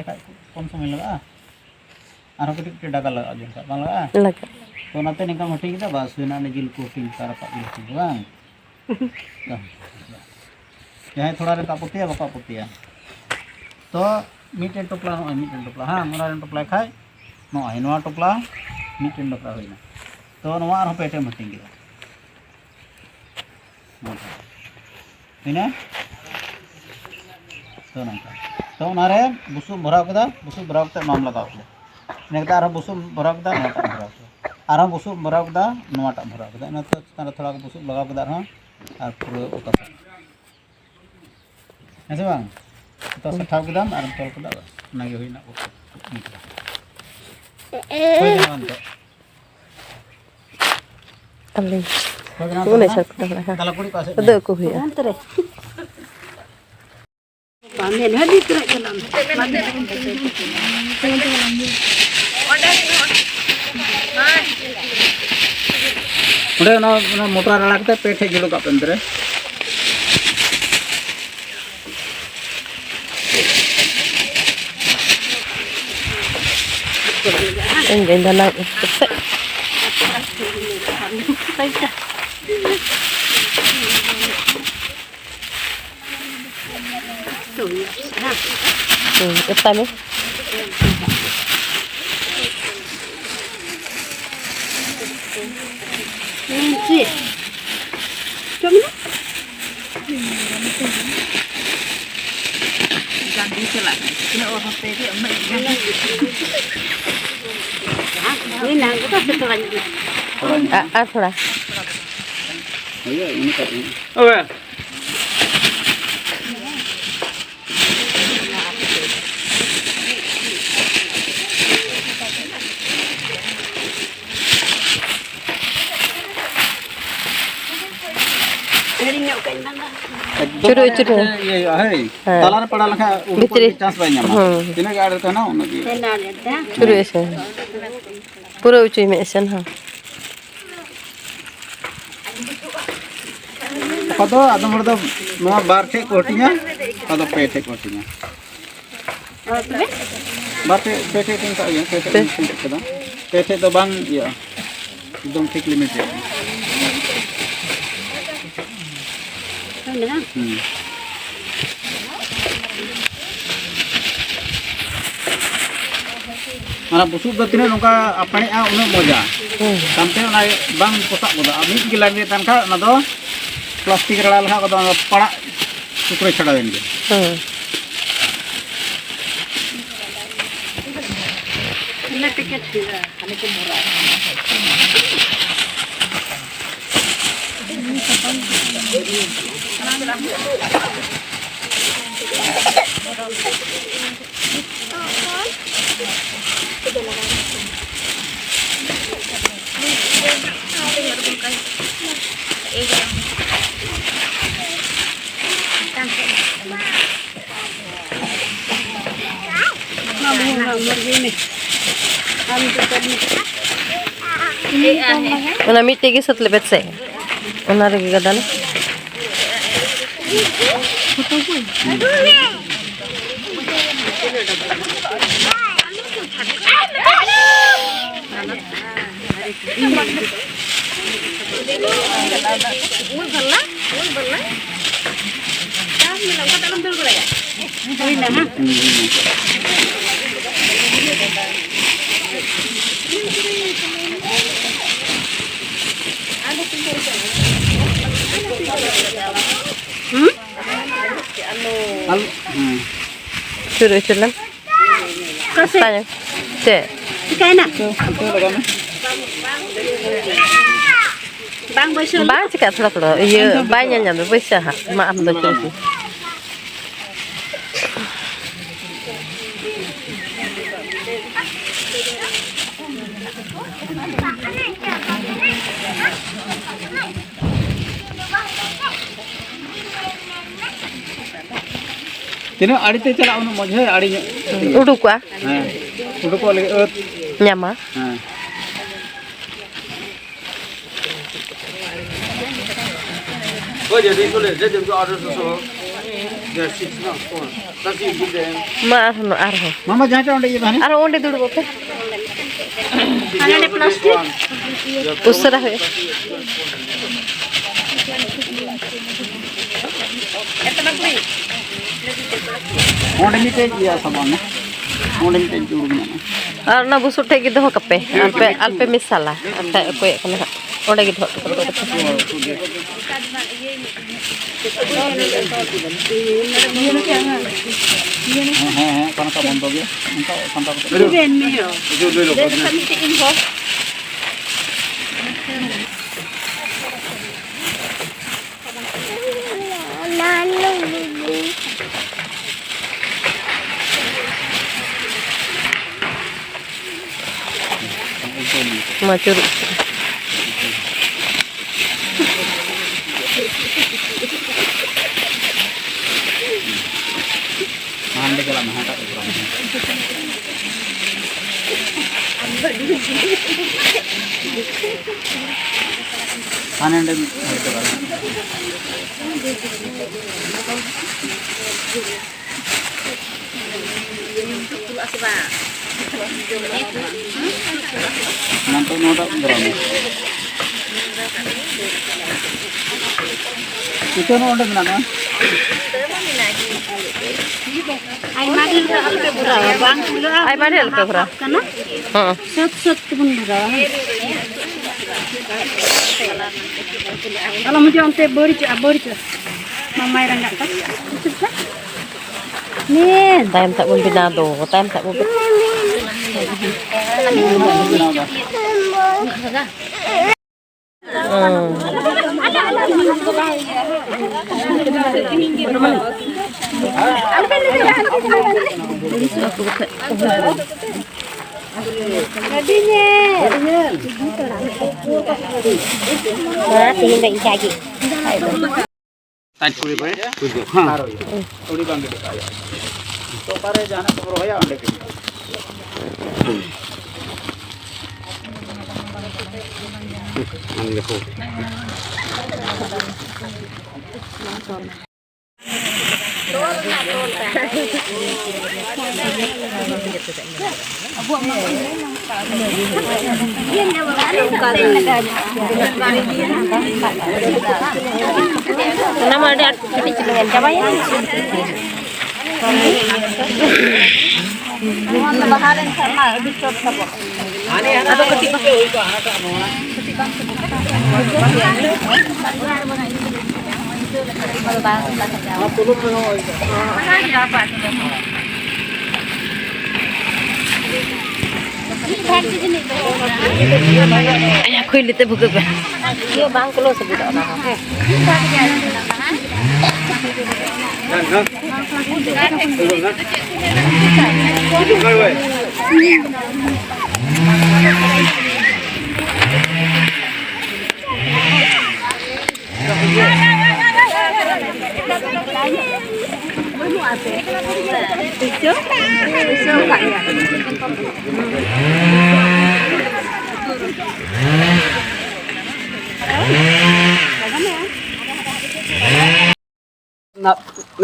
खाए कम समय लगा और कटी डाका लगा जो बang लगा Laga. तो नाते निका हटिंग kita बस बिना ने जिल को हटिंग कर रखा बिल bang jangan थोड़ा रे कापुतिया बाका पुतिया तो मीटेन टोपला हाँ मोरा टोपला खाए नोआ टोपला मीटेन टोपला होइना तो नोआ आरो पेटे हटिंग kita ini तो नंका तो नारे बुसुब भराव कदा नाम लगाव कदा नेक्ता आरो बुसुब भराव कदा नोटा भराव कदा आरो बुसुब भराव कदा नोटा भराव कदा ना तो तारा थोड़ा बुसुब लगाव कदा रहा और पूरा ओका ऐसे बांग तो सठाव कदा और तोल कदा नागे होइना कोई जान तो Alin. Una sa ko na. kalau kuri पासे Ada ko hiya. Pamen hadi trak jalan. udah na motor rala kita पेठे जुड़ो का अंदर Ang ganda lang. Apa ni? Nanti. Cuma ni. Jangan dicelak. Kena orang tadi amat. Ini nang kita setelah ini. Apa? iya ini kan oh ya Curu. iya hai talar pada lengkap Bitri. chance banyak ini gak ada tanah lagi Curu ese. Pura uci me esen ha. kado ada mereka mau bar cek kotinya kado pete kotinya bar pete tingkat ya pete itu bang ya dong tik limit ya Mana busuk betina nungka apa nih udah moja sampai naik bang kotak boda amit gila nih tanka nado plastik rala lah kado pada sukre ceda ini Ini tiket juga, ini murah. Una miti gi sat lebet se. Una regi gadan. Curu culam. Kasih. Tanya. Cek. Kena. Bang besok. Bang cakap thora. Iya, banyak nyam tu besar ha. Maaf dah curu. Tino adi te chala unu mojhe adi Uduk ah. Uduk ko lagi Nyama. Oh jadi boleh jadi order susu Ma arho. Mama jangan cakap dia mana? Arho onde duduk oke. Ada plastik. Usra hoye. Onde mite dia saman. Onde mite jurung mana? Ar na busuk tegi doh kape. Alpe misala. Alpe koy kana. Onde gitu. Karena kapan bagi? Engkau kontak. Ini niyo. Jadi kami info. Macur. Mahal deh kalau mahal tak kurang. Panen deh itu kalau. Nanti noda berapa? Itu noda berapa? Ay mari alpe bura. Bang pula. Ay mari alpe bura. Kana? Heeh. Set pun bura. Kalau mau jangan beri. Mama yang enggak kan? Nih. Time tak pun binado. Time tak pun. Tadi boleh, हाँ, थोड़ी बंद कर आया। तो पारे जाना तो रोया अंडे के। देखो। Nama ada kecil dengan siapa ya? Baharan sama dicot sabo. Atau ketika ayah kulit itu bukan. Dia bang kalau sebut orang.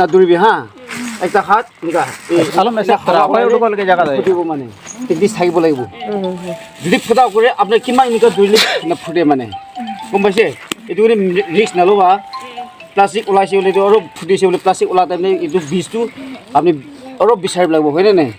ना दूरी भी हाँ एक हाथ निका सालों में से खराब है उनको लगे जगह दे फुटिबो माने एकदिस থাকিব লাগিব যদি ফুটা করে আপনি কিমান নিকা দুইলে না ফুটে মানে কম পাইছে এটু করে রিস্ক না লবা প্লাস্টিক ওলাইছে বলে তো আৰু ফুটিছে বলে প্লাস্টিক ওলাতে নাই এটু বীজটো আপনি আৰু বিচাৰিব লাগিব হয়নে নাই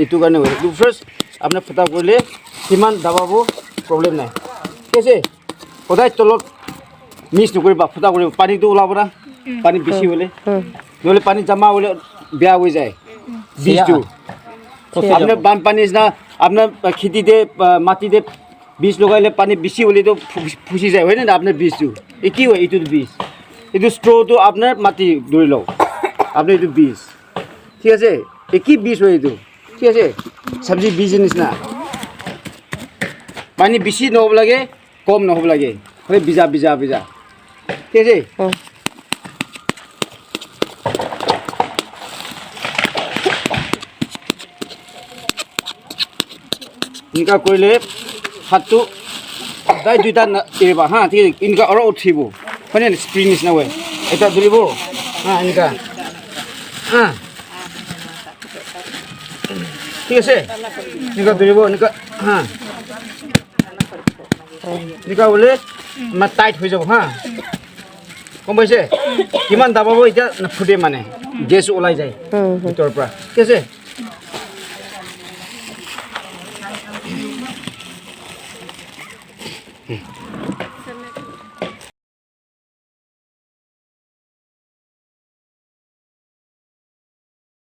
এটু কাৰণে হয় টু ফার্স্ট আপনি ফুটা কৰিলে কিমান দাবাবো প্ৰবলেম নাই ঠিক আছে সদায় তলত মিক্স নকৰিবা ফুটা কৰিব পানীটো ওলাব না পানী বেছি হলে নহলে পানী জমা হলে বেয়া হৈ যায় বীজটো আপনার বানপানী না আপনার খেতিতে মাটিতে বীজ লগাইলে পানী বেছি হলে তো ফুসি যায় হয় না আপনার বীজটো এই কি হয় এইটো বীজ এইটো স্ট্রটো আপনার মাটি ধরে লও আপনি এইটো বীজ ঠিক আছে এই কি বীজ হয় এইটো ঠিক আছে সবজি বীজ নিচিনা পানী বেছি নহ'ব লাগে কম নহ'ব লাগে হয় বিজা বিজা বিজা ঠিক আছে इनका कोयले हाथू दाई दुईटा एरिबा हाँ ठीक है इनका और उठिबो फने स्प्रिंग निसना वे एटा दुरिबो हाँ इनका ঠিক আছে এনেকুৱা ধৰিব এনেকুৱা হা এনেকুৱা হ'লে আমাৰ টাইট হৈ যাব হা গম পাইছে কিমান দাবাব এতিয়া নুফুটে মানে গেছ ওলাই যায় ভিতৰৰ পৰা ঠিক আছে